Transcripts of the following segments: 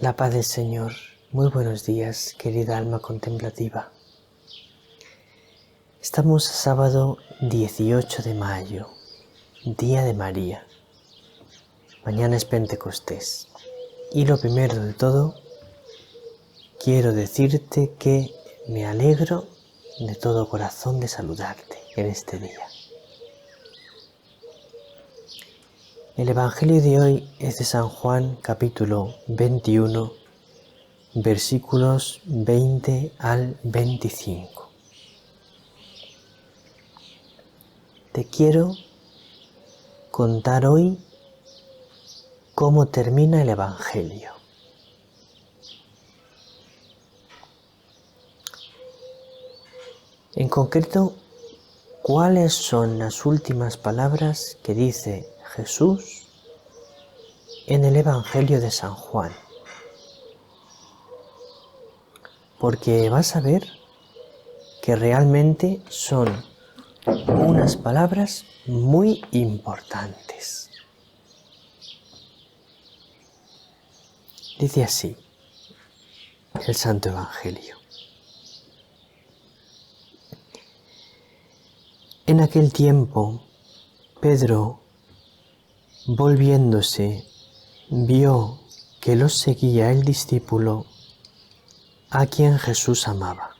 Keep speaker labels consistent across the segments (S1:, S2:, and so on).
S1: La paz del Señor. Muy buenos días, querida alma contemplativa. Estamos a sábado 18 de mayo, Día de María. Mañana es Pentecostés. Y lo primero de todo, quiero decirte que me alegro de todo corazón de saludarte en este día. El Evangelio de hoy es de San Juan, capítulo 21, versículos 20 al 25. Te quiero contar hoy cómo termina el Evangelio. En concreto, ¿cuáles son las últimas palabras que dice Jesús en el Evangelio de San Juan? Porque vas a ver que realmente son unas palabras muy importantes. Dice así el Santo Evangelio. En aquel tiempo, Pedro, volviéndose, vio que los seguía el discípulo a quien Jesús amaba.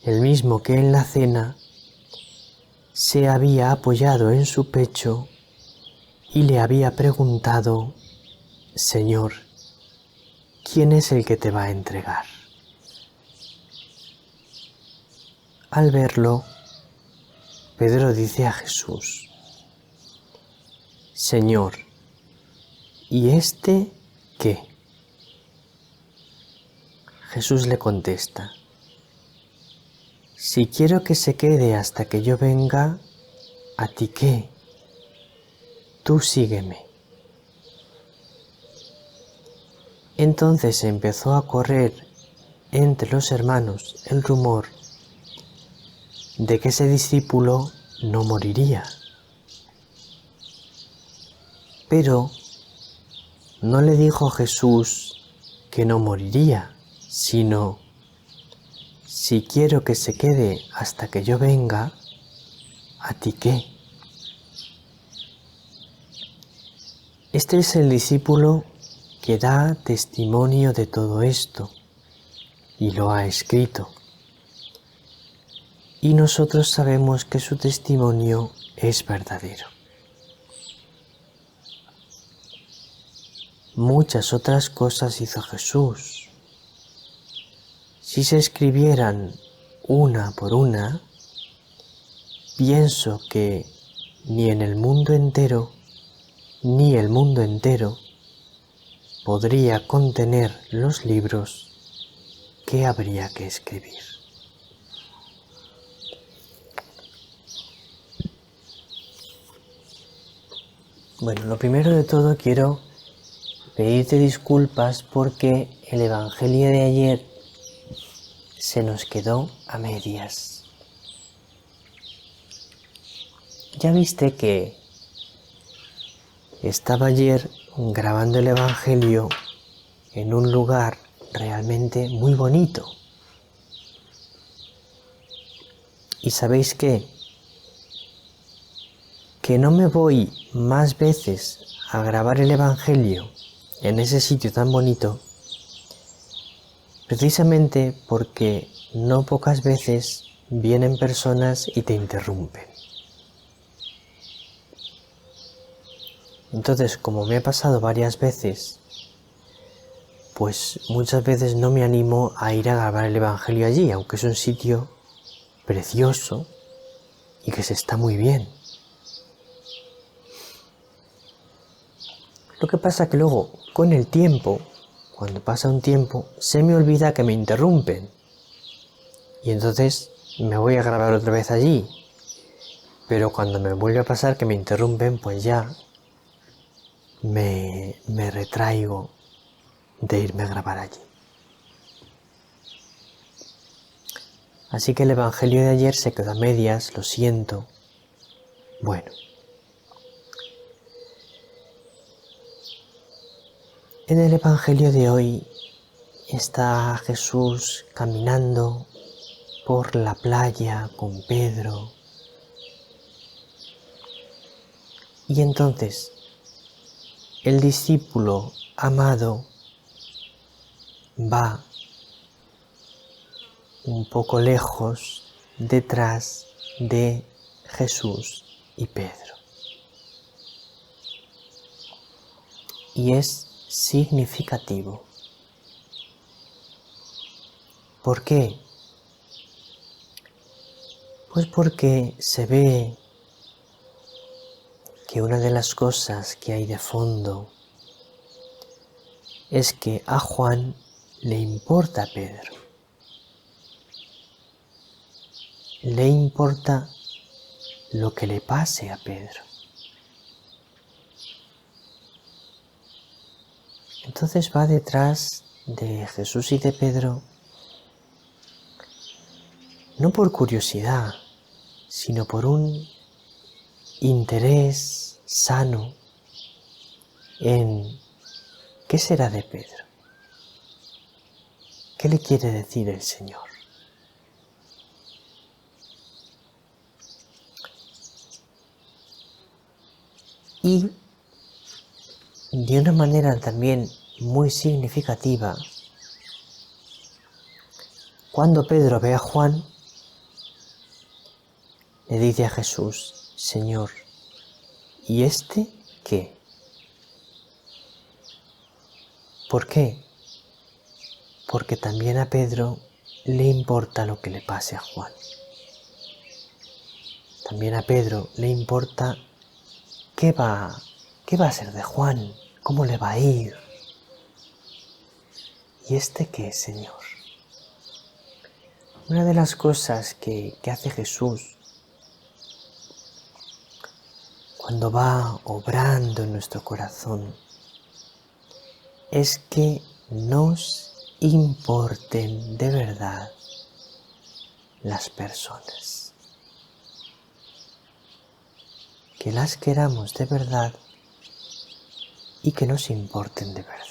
S1: El mismo que en la cena se había apoyado en su pecho y le había preguntado: Señor, ¿quién es el que te va a entregar? Al verlo, Pedro dice a Jesús: Señor, ¿y este qué? Jesús le contesta: Si quiero que se quede hasta que yo venga, ¿a ti qué? Tú sígueme. Entonces empezó a correr entre los hermanos el rumor de que ese discípulo no moriría. Pero no le dijo Jesús que no moriría, sino: si quiero que se quede hasta que yo venga, ¿a ti qué? Este es el discípulo que da testimonio de todo esto y lo ha escrito. Y nosotros sabemos que su testimonio es verdadero. Muchas otras cosas hizo Jesús. Si se escribieran una por una, pienso que ni el mundo entero podría contener los libros que habría que escribir. Bueno, lo primero de todo quiero pedirte disculpas porque el Evangelio de ayer se nos quedó a medias. Ya viste que estaba ayer grabando el Evangelio en un lugar realmente muy bonito. ¿Y sabéis qué? Que no me voy más veces a grabar el Evangelio en ese sitio tan bonito, precisamente porque no pocas veces vienen personas y te interrumpen. Entonces, como me ha pasado varias veces, pues muchas veces no me animo a ir a grabar el Evangelio allí, aunque es un sitio precioso y que se está muy bien. Lo que pasa que luego, con el tiempo, cuando pasa un tiempo, se me olvida que me interrumpen. Y entonces me voy a grabar otra vez allí. Pero cuando me vuelve a pasar que me interrumpen, pues ya me retraigo de irme a grabar allí. Así que el Evangelio de ayer se quedó a medias, lo siento. Bueno. En el Evangelio de hoy está Jesús caminando por la playa con Pedro. Y entonces el discípulo amado va un poco lejos detrás de Jesús y Pedro. Y es significativo. ¿Por qué? Pues porque se ve que una de las cosas que hay de fondo es que a Juan le importa a Pedro. Le importa lo que le pase a Pedro. Entonces va detrás de Jesús y de Pedro, no por curiosidad, sino por un interés sano en qué será de Pedro. ¿Qué le quiere decir el Señor? Y de una manera también muy significativa, cuando Pedro ve a Juan, le dice a Jesús: Señor, ¿y este qué? ¿Por qué? Porque también a Pedro le importa lo que le pase a Juan. También a Pedro le importa qué va a ser de Juan, cómo le va a ir. ¿Y este qué, Señor? Una de las cosas que hace Jesús cuando va obrando en nuestro corazón es que nos importen de verdad las personas. Que las queramos de verdad y que nos importen de verdad.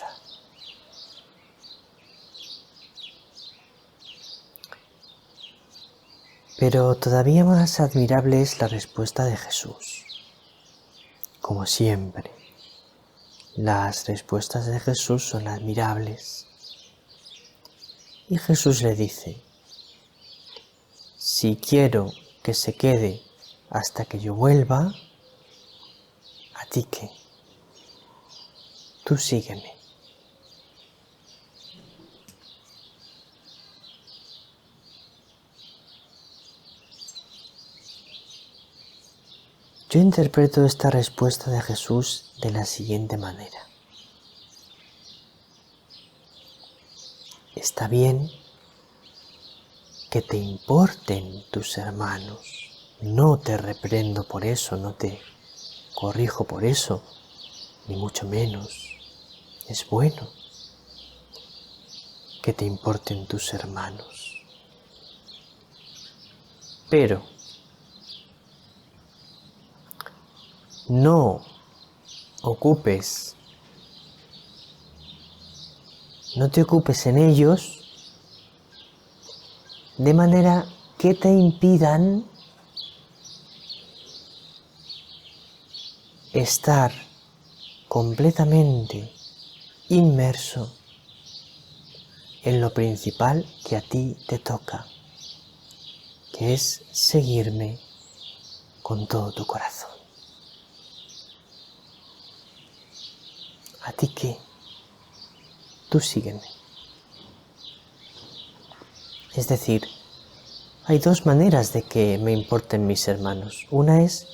S1: Pero todavía más admirable es la respuesta de Jesús. Como siempre, las respuestas de Jesús son admirables. Y Jesús le dice: si quiero que se quede hasta que yo vuelva, ¿a ti qué? Tú sígueme. Yo interpreto esta respuesta de Jesús de la siguiente manera. Está bien que te importen tus hermanos. No te reprendo por eso, no te corrijo por eso, ni mucho menos. Es bueno que te importen tus hermanos. Pero no te ocupes en ellos de manera que te impidan estar completamente inmerso en lo principal que a ti te toca, que es seguirme con todo tu corazón. ¿A ti qué? Tú sígueme. Es decir, hay dos maneras de que me importen mis hermanos. Una es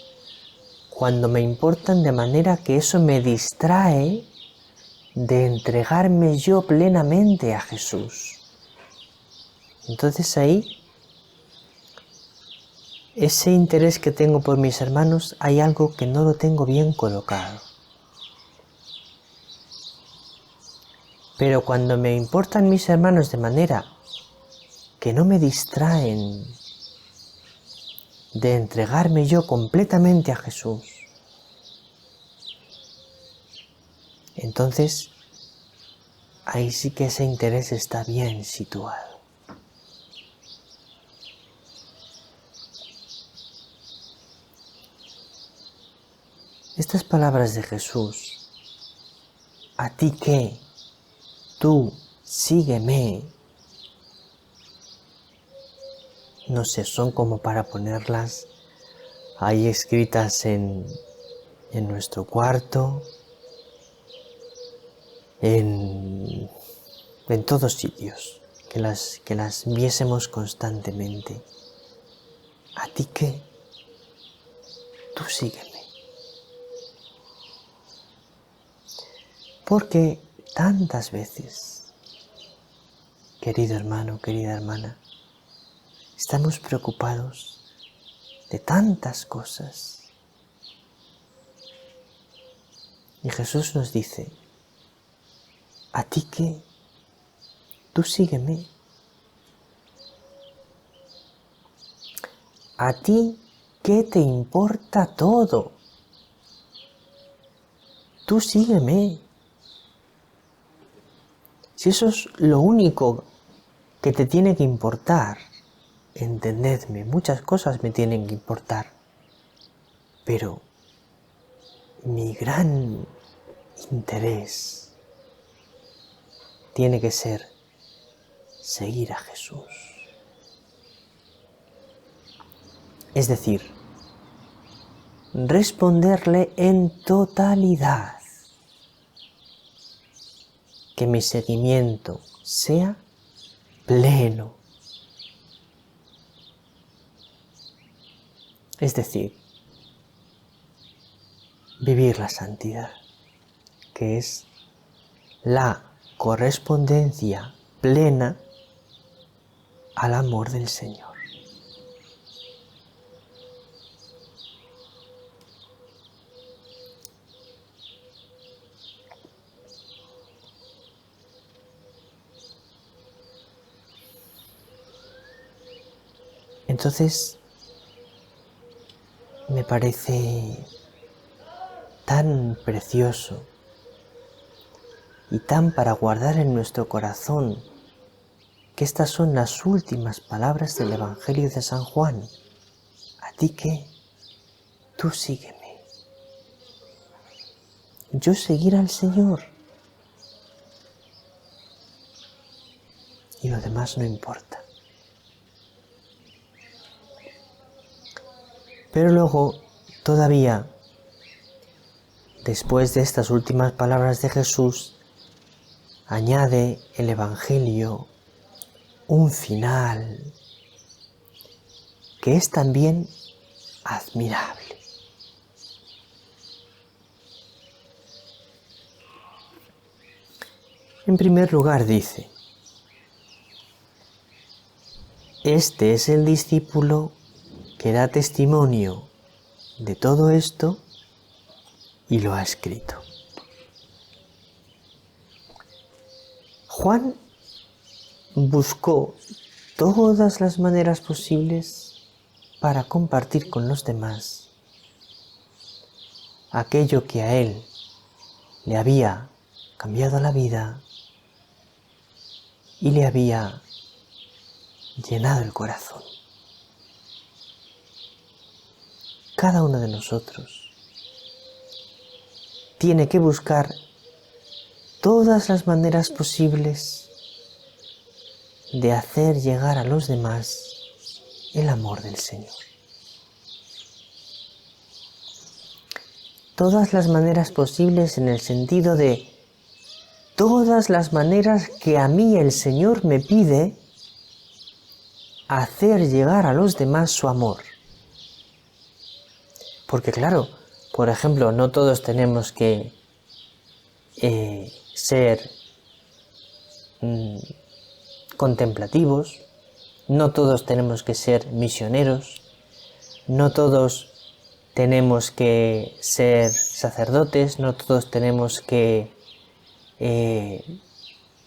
S1: cuando me importan de manera que eso me distrae de entregarme yo plenamente a Jesús. Entonces ahí, ese interés que tengo por mis hermanos, hay algo que no lo tengo bien colocado. Pero cuando me importan mis hermanos de manera que no me distraen de entregarme yo completamente a Jesús, entonces ahí sí que ese interés está bien situado. Estas palabras de Jesús, ¿a ti qué? Tú, sígueme. No sé, son como para ponerlas ahí escritas en nuestro cuarto, en todos sitios, que las viésemos constantemente. ¿A ti qué? Tú sígueme. Porque tantas veces, querido hermano, querida hermana, estamos preocupados de tantas cosas. Y Jesús nos dice, ¿a ti qué? Tú sígueme. ¿A ti qué te importa todo? Tú sígueme. Si eso es lo único que te tiene que importar, entendedme, muchas cosas me tienen que importar, pero mi gran interés tiene que ser seguir a Jesús. Es decir, responderle en totalidad, que mi seguimiento sea pleno. Es decir, vivir la santidad, que es la correspondencia plena al amor del Señor. Entonces, me parece tan precioso y tan para guardar en nuestro corazón que estas son las últimas palabras del Evangelio de San Juan. ¿A ti qué? Tú sígueme. Yo seguir al Señor. Y lo demás no importa. Pero luego, todavía, después de estas últimas palabras de Jesús, añade el Evangelio un final que es también admirable. En primer lugar dice, este es el discípulo que da testimonio de todo esto y lo ha escrito. Juan buscó todas las maneras posibles para compartir con los demás aquello que a él le había cambiado la vida y le había llenado el corazón. Cada uno de nosotros tiene que buscar todas las maneras posibles de hacer llegar a los demás el amor del Señor. Todas las maneras posibles en el sentido de todas las maneras que a mí el Señor me pide hacer llegar a los demás su amor. Porque claro, por ejemplo, no todos tenemos que ser contemplativos, no todos tenemos que ser misioneros, no todos tenemos que ser sacerdotes, no todos tenemos que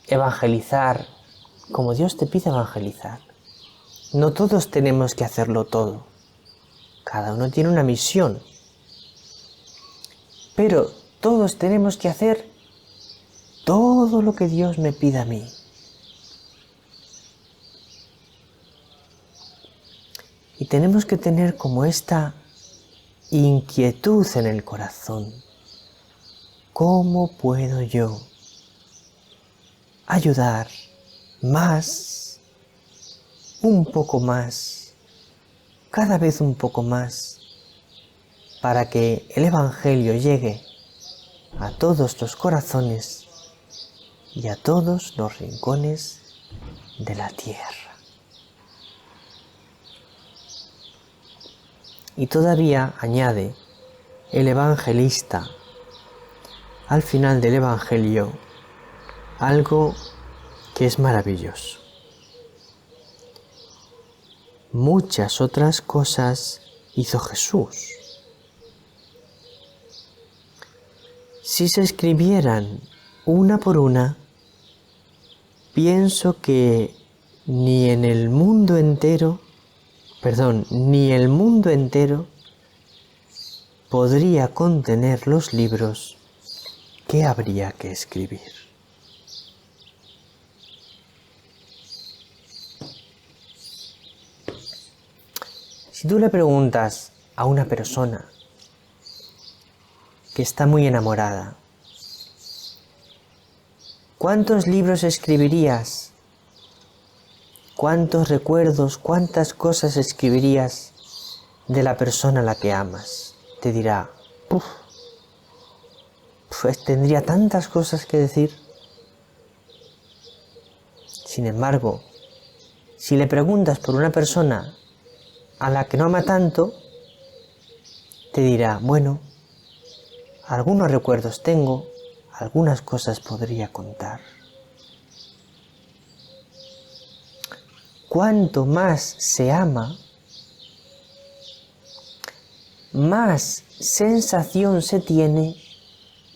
S1: evangelizar como Dios te pide evangelizar. No todos tenemos que hacerlo todo. Cada uno tiene una misión. Pero todos tenemos que hacer todo lo que Dios me pida a mí. Y tenemos que tener como esta inquietud en el corazón. ¿Cómo puedo yo ayudar más, un poco más, cada vez un poco más, para que el Evangelio llegue a todos los corazones y a todos los rincones de la tierra? Y todavía añade el evangelista al final del Evangelio algo que es maravilloso. Muchas otras cosas hizo Jesús. Si se escribieran una por una, pienso que ni el mundo entero podría contener los libros que habría que escribir. Si tú le preguntas a una persona que está muy enamorada, ¿cuántos libros escribirías? ¿Cuántos recuerdos, cuántas cosas escribirías de la persona a la que amas? Te dirá, pues tendría tantas cosas que decir. Sin embargo, si le preguntas por una persona a la que no ama tanto, te dirá, bueno, algunos recuerdos tengo, algunas cosas podría contar. Cuanto más se ama, más sensación se tiene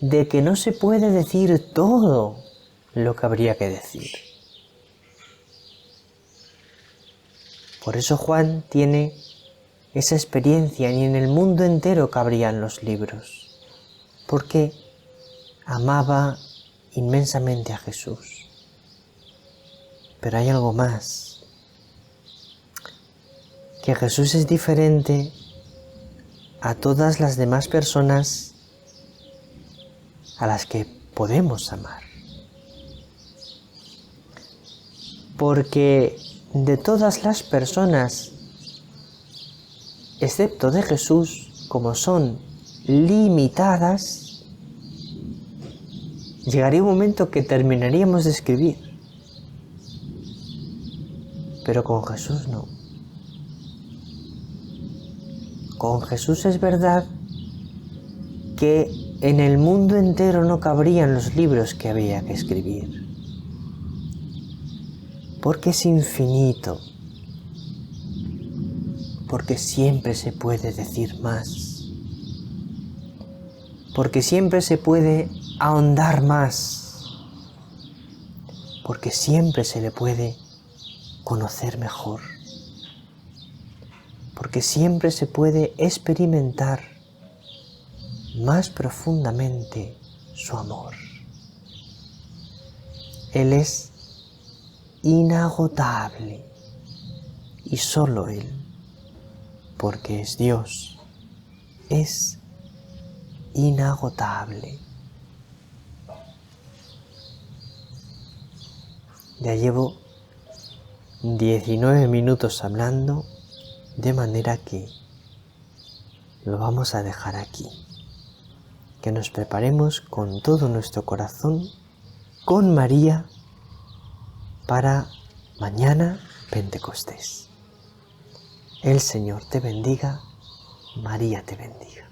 S1: de que no se puede decir todo lo que habría que decir. Por eso Juan tiene esa experiencia, y en el mundo entero cabrían los libros, porque amaba inmensamente a Jesús. Pero hay algo más, que Jesús es diferente a todas las demás personas a las que podemos amar. Porque de todas las personas, excepto de Jesús, como son limitadas, llegaría un momento que terminaríamos de escribir. Pero con Jesús no. Con Jesús es verdad que en el mundo entero no cabrían los libros que había que escribir, porque es infinito, porque siempre se puede decir más, porque siempre se puede ahondar más, porque siempre se le puede conocer mejor, porque siempre se puede experimentar más profundamente su amor. Él es inagotable, y solo Él, porque es Dios, es inagotable. Ya llevo 19 minutos hablando, de manera que lo vamos a dejar aquí. Que nos preparemos con todo nuestro corazón, con María, para mañana Pentecostés. El Señor te bendiga, María te bendiga.